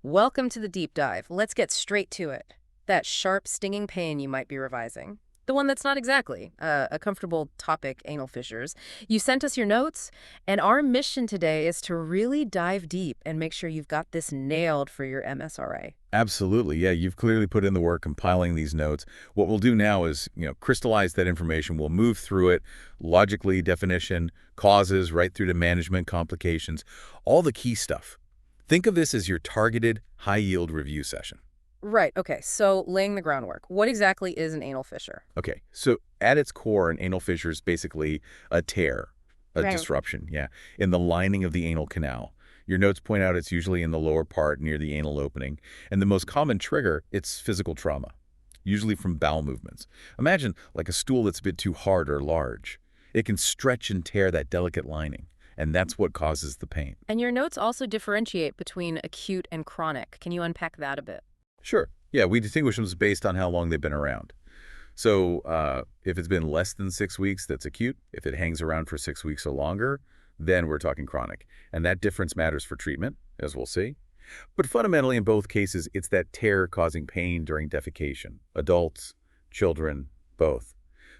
Welcome to the deep dive. Let's get straight to it. That sharp, stinging pain you might be revising. The one that's not exactly a comfortable topic, anal fissures. You sent us your notes, and our mission today is to really dive deep and make sure you've got this nailed for your MSRA. Absolutely. Yeah, you've clearly put in the work compiling these notes. What we'll do now is, crystallize that information. We'll move through it logically, definition, causes, right through to management, complications, all the key stuff. Think of this as your targeted, high-yield review session. Right, okay, so laying the groundwork. What exactly is an anal fissure? Okay, so at its core, an anal fissure is basically a tear, a Right. disruption, yeah, in the lining of the anal canal. Your notes point out it's usually in the lower part near the anal opening. And the most common trigger, it's physical trauma, usually from bowel movements. Imagine like a stool that's a bit too hard or large. It can stretch and tear that delicate lining, and that's what causes the pain. And your notes also differentiate between acute and chronic. Can you unpack that a bit? Sure, yeah, we distinguish them based on how long they've been around. So if it's been less than 6 weeks, that's acute. If it hangs around for 6 weeks or longer, then we're talking chronic. And that difference matters for treatment, as we'll see. But fundamentally, in both cases, it's that tear causing pain during defecation. Adults, children, both.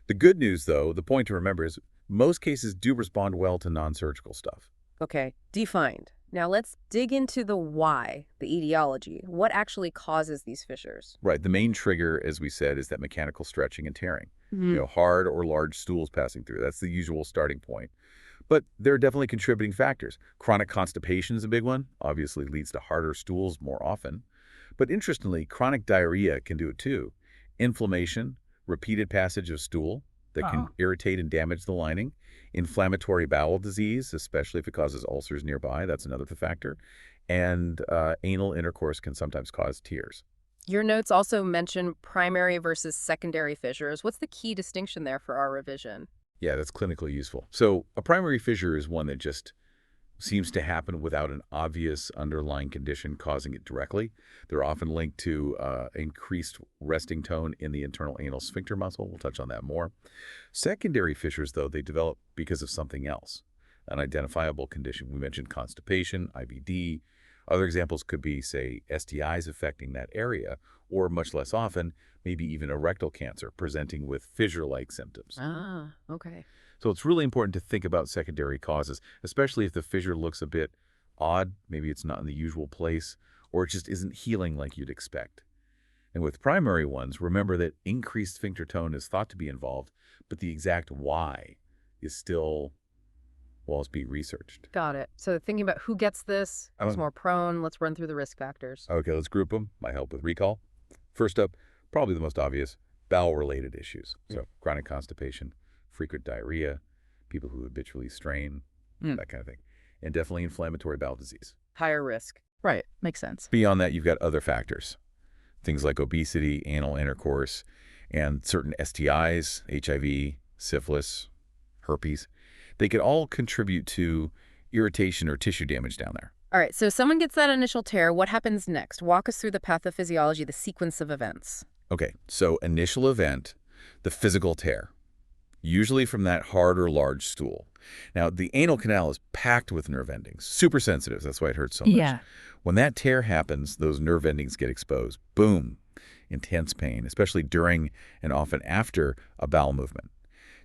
The good news, though, the point to remember is most cases do respond well to non-surgical stuff. Okay, defined. Now let's dig into the why, the etiology. What actually causes these fissures? Right, the main trigger, as we said, is that mechanical stretching and tearing. Mhm. Hard or large stools passing through. That's the usual starting point. But there are definitely contributing factors. Chronic constipation is a big one, obviously leads to harder stools more often. But interestingly, chronic diarrhea can do it too. Inflammation, repeated passage of stool that can irritate and damage the lining. Inflammatory bowel disease, especially if it causes ulcers nearby, that's another factor. And anal intercourse can sometimes cause tears. Your notes also mention primary versus secondary fissures. What's the key distinction there for our revision? Yeah, that's clinically useful. So a primary fissure is one that just seems to happen without an obvious underlying condition causing it directly. They're often linked to increased resting tone in the internal anal sphincter muscle. We'll touch on that more. Secondary fissures, though, they develop because of something else, an identifiable condition. We mentioned constipation, IBD. Other examples could be, say, STIs affecting that area, or much less often, maybe even a rectal cancer presenting with fissure-like symptoms. Ah, okay. So it's really important to think about secondary causes, especially if the fissure looks a bit odd, maybe it's not in the usual place, or it just isn't healing like you'd expect. And with primary ones, remember that increased sphincter tone is thought to be involved, but the exact why is still, well, it's being researched. Got it. So thinking about who gets this, who's Um, more prone, let's run through the risk factors. Okay, let's group them. Might help with recall. First up, probably the most obvious, bowel-related issues. So chronic constipation, frequent diarrhea, people who habitually strain, that kind of thing. And definitely inflammatory bowel disease. Higher risk. Right. Makes sense. Beyond that, you've got other factors. Things like obesity, anal intercourse, and certain STIs, HIV, syphilis, herpes. They could all contribute to irritation or tissue damage down there. All right, so someone gets that initial tear. What happens next? Walk us through the pathophysiology, the sequence of events. Okay, so initial event, the physical tear, usually from that hard or large stool. Now, the anal canal is packed with nerve endings, super sensitive. That's why it hurts so much. Yeah. When that tear happens, those nerve endings get exposed. Boom, intense pain, especially during and often after a bowel movement.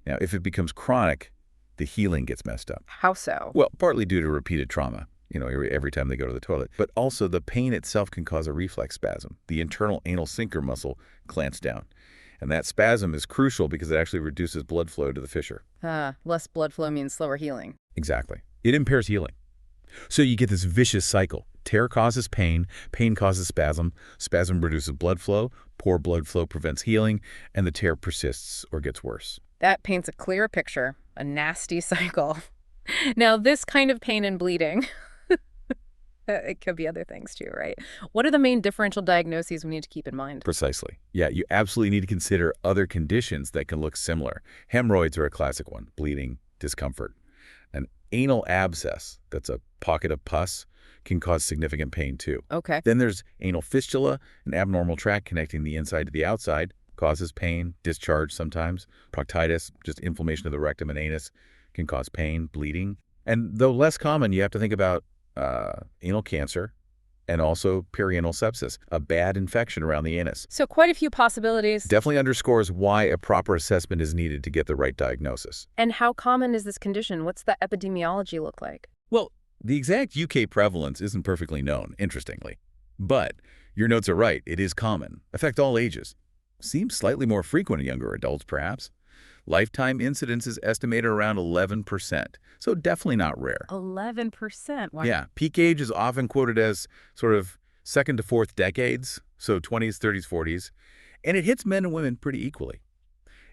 Now, if it becomes chronic, the healing gets messed up. How so? Well, partly due to repeated trauma, every time they go to the toilet. But also the pain itself can cause a reflex spasm. The internal anal sphincter muscle clamps down. And that spasm is crucial because it actually reduces blood flow to the fissure. Less blood flow means slower healing. Exactly. It impairs healing. So you get this vicious cycle. Tear causes pain, pain causes spasm, spasm reduces blood flow, poor blood flow prevents healing, and the tear persists or gets worse. That paints a clear picture, a nasty cycle. Now, this kind of pain and bleeding, it could be other things too, right? What are the main differential diagnoses we need to keep in mind? Precisely. Yeah, you absolutely need to consider other conditions that can look similar. Hemorrhoids are a classic one, bleeding, discomfort. An anal abscess, that's a pocket of pus, can cause significant pain too. Okay. Then there's anal fistula, an abnormal tract connecting the inside to the outside, causes pain, discharge sometimes. Proctitis, just inflammation of the rectum and anus, can cause pain, bleeding. And though less common, you have to think about anal cancer, and also perianal sepsis, a bad infection around the anus. So quite a few possibilities. Definitely underscores why a proper assessment is needed to get the right diagnosis. And how common is this condition? What's the epidemiology look like? Well, the exact UK prevalence isn't perfectly known, interestingly. But your notes are right, it is common, affect all ages. Seems slightly more frequent in younger adults, perhaps. Lifetime incidence is estimated around 11%, so definitely not rare. 11%? Wow. Yeah, peak age is often quoted as sort of second to fourth decades, so 20s, 30s, 40s, and it hits men and women pretty equally.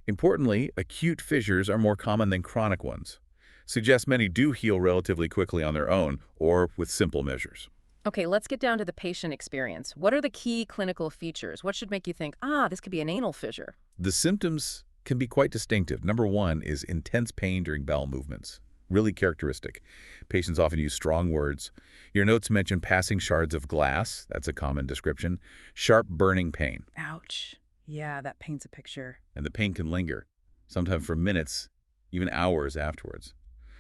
Importantly, acute fissures are more common than chronic ones. Suggests many do heal relatively quickly on their own or with simple measures. Okay, let's get down to the patient experience. What are the key clinical features? What should make you think, this could be an anal fissure? The symptoms can be quite distinctive. Number one is intense pain during bowel movements. Really characteristic. Patients often use strong words. Your notes mention passing shards of glass. That's a common description. Sharp burning pain. Ouch. Yeah, that paints a picture. And the pain can linger, sometimes for minutes, even hours afterwards.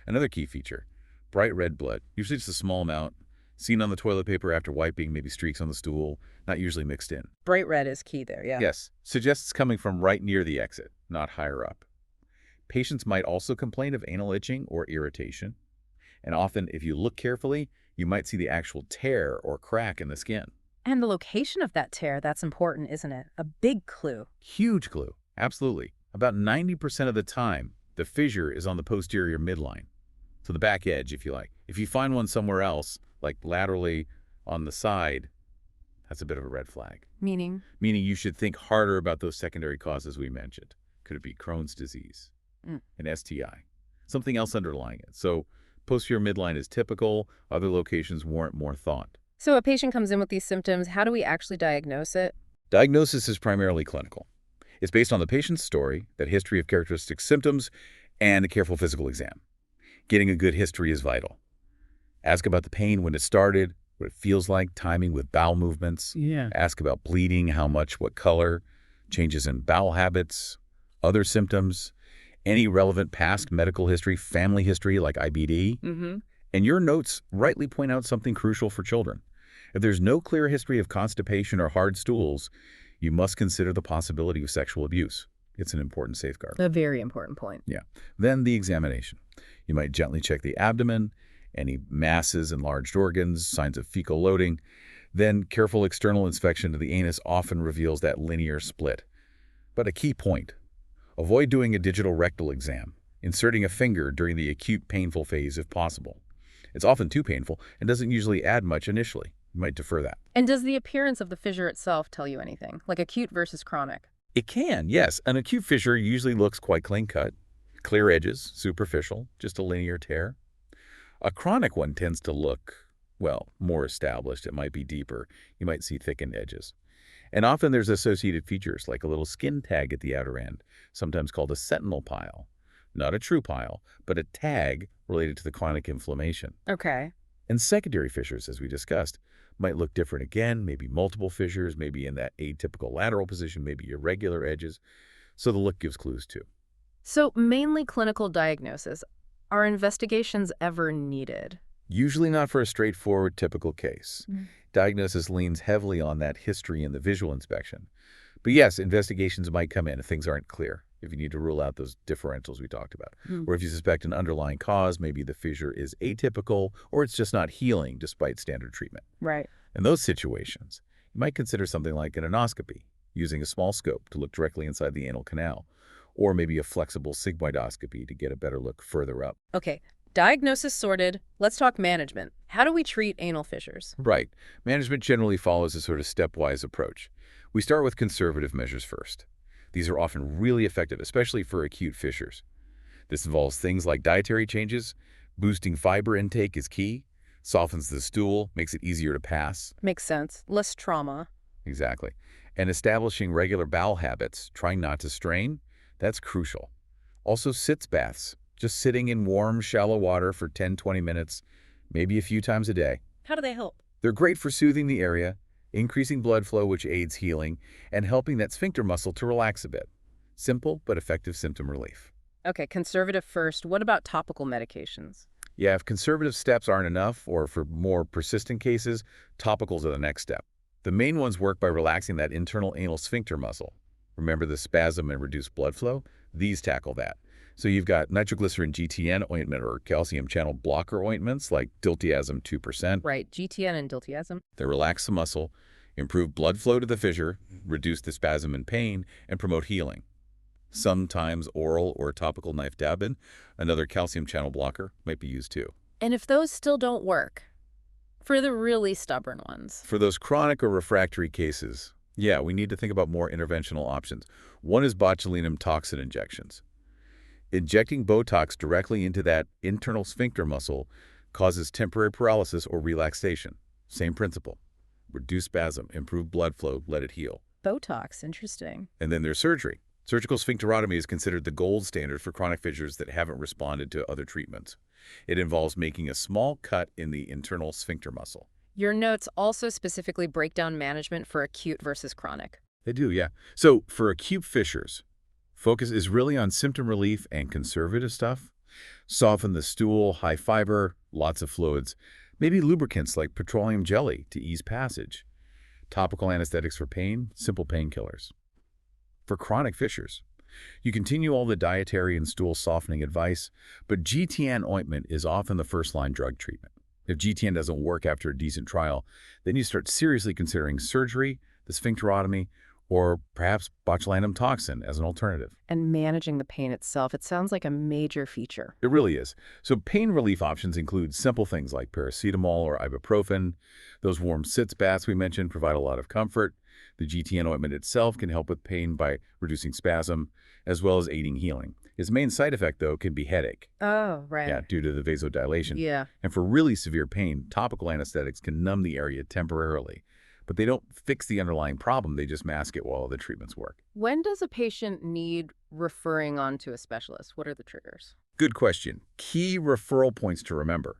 Another key feature, bright red blood. Usually just a small amount. Seen on the toilet paper after wiping, maybe streaks on the stool, not usually mixed in. Bright red is key there, yeah. Yes, suggests it's coming from right near the exit, not higher up. Patients might also complain of anal itching or irritation. And often, if you look carefully, you might see the actual tear or crack in the skin. And the location of that tear, that's important, isn't it? A big clue. Huge clue, absolutely. About 90% of the time, the fissure is on the posterior midline. So the back edge, if you like. If you find one somewhere else, like laterally on the side, that's a bit of a red flag. Meaning? Meaning you should think harder about those secondary causes we mentioned. Could it be Crohn's disease, an STI, something else underlying it? So posterior midline is typical. Other locations warrant more thought. So a patient comes in with these symptoms. How do we actually diagnose it? Diagnosis is primarily clinical. It's based on the patient's story, that history of characteristic symptoms, and a careful physical exam. Getting a good history is vital. Ask about the pain when it started, what it feels like, timing with bowel movements. Yeah. Ask about bleeding, how much, what color, changes in bowel habits, other symptoms, any relevant past medical history, family history like IBD. And your notes rightly point out something crucial for children. If there's no clear history of constipation or hard stools, you must consider the possibility of sexual abuse. It's an important safeguard. A very important point. Yeah. Then the examination. You might gently check the abdomen, any masses, enlarged organs, signs of fecal loading. Then careful external inspection of the anus often reveals that linear split. But a key point, avoid doing a digital rectal exam, inserting a finger during the acute painful phase if possible. It's often too painful and doesn't usually add much initially. You might defer that. And does the appearance of the fissure itself tell you anything, like acute versus chronic? It can, yes. An acute fissure usually looks quite clean-cut, clear edges, superficial, just a linear tear. A chronic one tends to look, well, more established. It might be deeper. You might see thickened edges. And often there's associated features like a little skin tag at the outer end, sometimes called a sentinel pile. Not a true pile, but a tag related to the chronic inflammation. Okay. And secondary fissures, as we discussed, might look different again, maybe multiple fissures, maybe in that atypical lateral position, maybe irregular edges. So the look gives clues too. So mainly clinical diagnosis. Are investigations ever needed? Usually not for a straightforward typical case. Diagnosis leans heavily on that history and the visual inspection. But yes, investigations might come in if things aren't clear, if you need to rule out those differentials we talked about. Or if you suspect an underlying cause, maybe the fissure is atypical or it's just not healing despite standard treatment. Right. In those situations, you might consider something like an anoscopy, using a small scope to look directly inside the anal canal, or maybe a flexible sigmoidoscopy to get a better look further up. Okay, diagnosis sorted. Let's talk management. How do we treat anal fissures? Right. Management generally follows a sort of stepwise approach. We start with conservative measures first. These are often really effective, especially for acute fissures. This involves things like dietary changes. Boosting fiber intake is key. Softens the stool, makes it easier to pass. Makes sense. Less trauma. Exactly. And establishing regular bowel habits, trying not to strain, that's crucial. Also sitz baths, just sitting in warm, shallow water for 10-20 minutes, maybe a few times a day. How do they help? They're great for soothing the area, increasing blood flow, which aids healing, and helping that sphincter muscle to relax a bit. Simple but effective symptom relief. Okay, conservative first. What about topical medications? Yeah, if conservative steps aren't enough, or for more persistent cases, topicals are the next step. The main ones work by relaxing that internal anal sphincter muscle. Remember the spasm and reduced blood flow? These tackle that. So you've got nitroglycerin GTN ointment or calcium channel blocker ointments like diltiazem 2%. Right, GTN and diltiazem. They relax the muscle, improve blood flow to the fissure, reduce the spasm and pain, and promote healing. Sometimes oral or topical nifedabin, another calcium channel blocker, might be used too. And if those still don't work, for the really stubborn ones. For those chronic or refractory cases, yeah, we need to think about more interventional options. One is botulinum toxin injections. Injecting Botox directly into that internal sphincter muscle causes temporary paralysis or relaxation. Same principle. Reduce spasm, improve blood flow, let it heal. Botox, interesting. And then there's surgery. Surgical sphincterotomy is considered the gold standard for chronic fissures that haven't responded to other treatments. It involves making a small cut in the internal sphincter muscle. Your notes also specifically break down management for acute versus chronic. They do, yeah. So for acute fissures, focus is really on symptom relief and conservative stuff. Soften the stool, high fiber, lots of fluids. Maybe lubricants like petroleum jelly to ease passage. Topical anesthetics for pain, simple painkillers. For chronic fissures, you continue all the dietary and stool softening advice, but GTN ointment is often the first-line drug treatment. If GTN doesn't work after a decent trial, then you start seriously considering surgery, the sphincterotomy, or perhaps botulinum toxin as an alternative. And managing the pain itself, it sounds like a major feature. It really is. So pain relief options include simple things like paracetamol or ibuprofen. Those warm sitz baths we mentioned provide a lot of comfort. The GTN ointment itself can help with pain by reducing spasm, as well as aiding healing. Its main side effect, though, can be headache. Oh, right. Yeah, due to the vasodilation. Yeah. And for really severe pain, topical anesthetics can numb the area temporarily. But they don't fix the underlying problem, they just mask it while other treatments work. When does a patient need referring on to a specialist? What are the triggers? Good question. Key referral points to remember.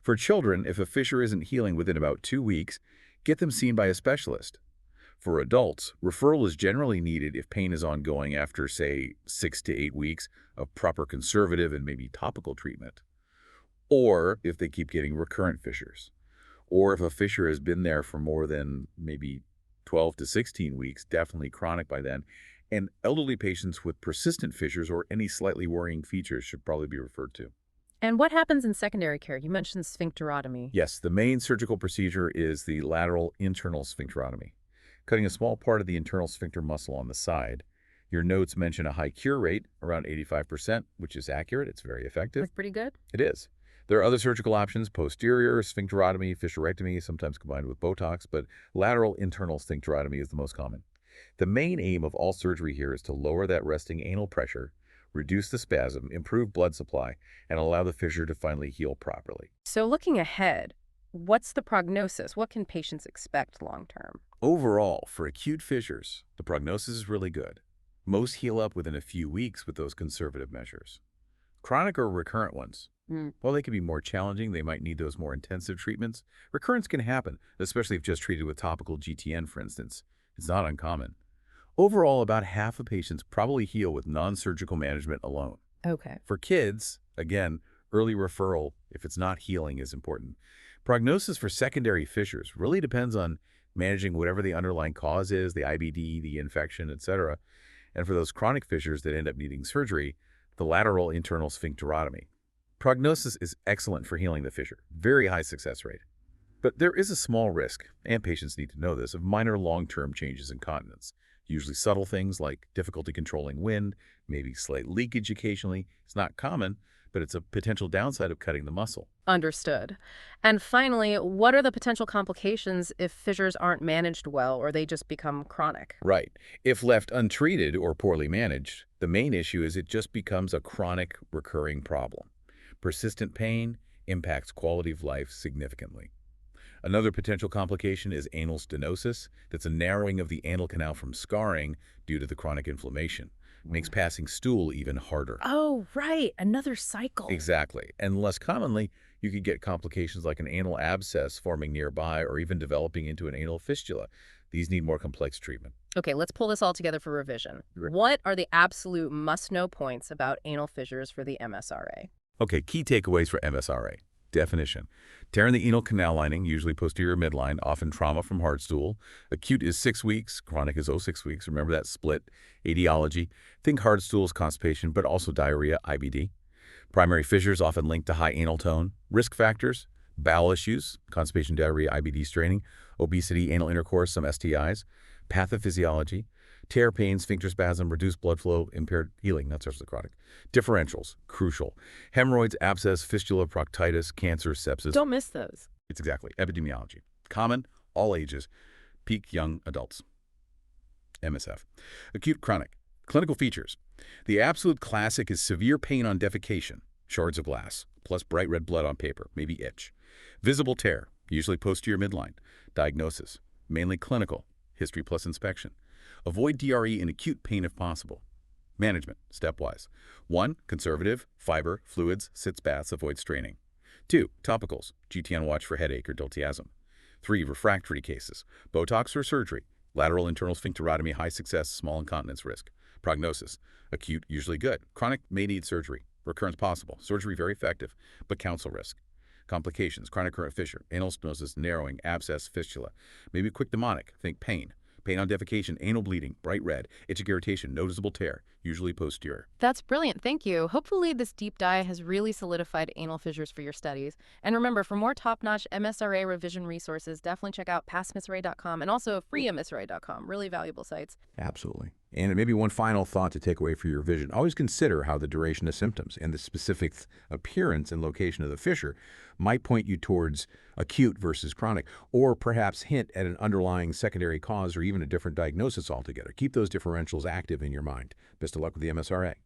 For children, if a fissure isn't healing within about 2 weeks, get them seen by a specialist. For adults, referral is generally needed if pain is ongoing after, say, 6 to 8 weeks of proper conservative and maybe topical treatment. Or if they keep getting recurrent fissures. Or if a fissure has been there for more than maybe 12 to 16 weeks, definitely chronic by then. And elderly patients with persistent fissures or any slightly worrying features should probably be referred to. And what happens in secondary care? You mentioned sphincterotomy. Yes, the main surgical procedure is the lateral internal sphincterotomy, cutting a small part of the internal sphincter muscle on the side. Your notes mention a high cure rate, around 85%, which is accurate. It's very effective. That's pretty good. It is. There are other surgical options, posterior sphincterotomy, fissurectomy, sometimes combined with Botox, but lateral internal sphincterotomy is the most common. The main aim of all surgery here is to lower that resting anal pressure, reduce the spasm, improve blood supply, and allow the fissure to finally heal properly. So looking ahead, what's the prognosis? What can patients expect long term? Overall, for acute fissures, the prognosis is really good. Most heal up within a few weeks with those conservative measures. Chronic or recurrent ones, while they can be more challenging, they might need those more intensive treatments. Recurrence can happen, especially if just treated with topical GTN, for instance. It's not uncommon. Overall, about half of patients probably heal with non-surgical management alone. Okay. For kids, again, early referral, if it's not healing, is important. Prognosis for secondary fissures really depends on managing whatever the underlying cause is, the IBD, the infection, etc. And for those chronic fissures that end up needing surgery, the lateral internal sphincterotomy. Prognosis is excellent for healing the fissure, very high success rate. But there is a small risk, and patients need to know this, of minor long-term changes in continence. Usually subtle things like difficulty controlling wind, maybe slight leakage occasionally. It's not common, but it's a potential downside of cutting the muscle. Understood. And finally, what are the potential complications if fissures aren't managed well or they just become chronic? Right. If left untreated or poorly managed, the main issue is it just becomes a chronic, recurring problem. Persistent pain impacts quality of life significantly. Another potential complication is anal stenosis. That's a narrowing of the anal canal from scarring due to the chronic inflammation. It makes passing stool even harder. Oh, right. Another cycle. Exactly. And less commonly, you could get complications like an anal abscess forming nearby or even developing into an anal fistula. These need more complex treatment. Okay, let's pull this all together for revision. Right. What are the absolute must-know points about anal fissures for the MSRA? Okay, key takeaways for MSRA. Definition. Tear in the anal canal lining, usually posterior midline, often trauma from hard stool. Acute is 6 weeks, chronic is 6 weeks. Remember that split. Etiology. Think hard stools, constipation, but also diarrhea, IBD. Primary fissures often linked to high anal tone. Risk factors. Bowel issues, constipation, diarrhea, IBD straining, obesity, anal intercourse, some STIs. Pathophysiology. Tear pain, sphincter spasm, reduced blood flow, impaired healing, that's chronic. Differentials, crucial. Hemorrhoids, abscess, fistula, proctitis, cancer, sepsis. Don't miss those. It's exactly. Epidemiology. Common, all ages. Peak young adults. MSF. Acute chronic. Clinical features. The absolute classic is severe pain on defecation, shards of glass, plus bright red blood on paper, maybe itch. Visible tear, usually posterior midline. Diagnosis. Mainly clinical. History plus inspection. Avoid DRE in acute pain if possible. Management, stepwise. 1. Conservative, fiber, fluids, sitz baths, avoid straining. 2. Topicals, GT on watch for headache or diltiazem. 3. Refractory cases, Botox or surgery. Lateral internal sphincterotomy, high success, small incontinence risk. Prognosis, acute, usually good. Chronic may need surgery. Recurrence possible. Surgery very effective, but counsel risk. Complications, chronic current fissure, anal stenosis, narrowing, abscess, fistula. Maybe quick demonic, think pain. Pain on defecation, anal bleeding, bright red, itching irritation, noticeable tear, usually posterior. That's brilliant, thank you. Hopefully this deep dive has really solidified anal fissures for your studies. And remember, for more top-notch MSRA revision resources, definitely check out pastmsra.com and also freemsra.com, really valuable sites. Absolutely. And maybe one final thought to take away for your vision. Always consider how the duration of symptoms and the specific appearance and location of the fissure might point you towards acute versus chronic, or perhaps hint at an underlying secondary cause or even a different diagnosis altogether. Keep those differentials active in your mind. Best of luck with the MSRA.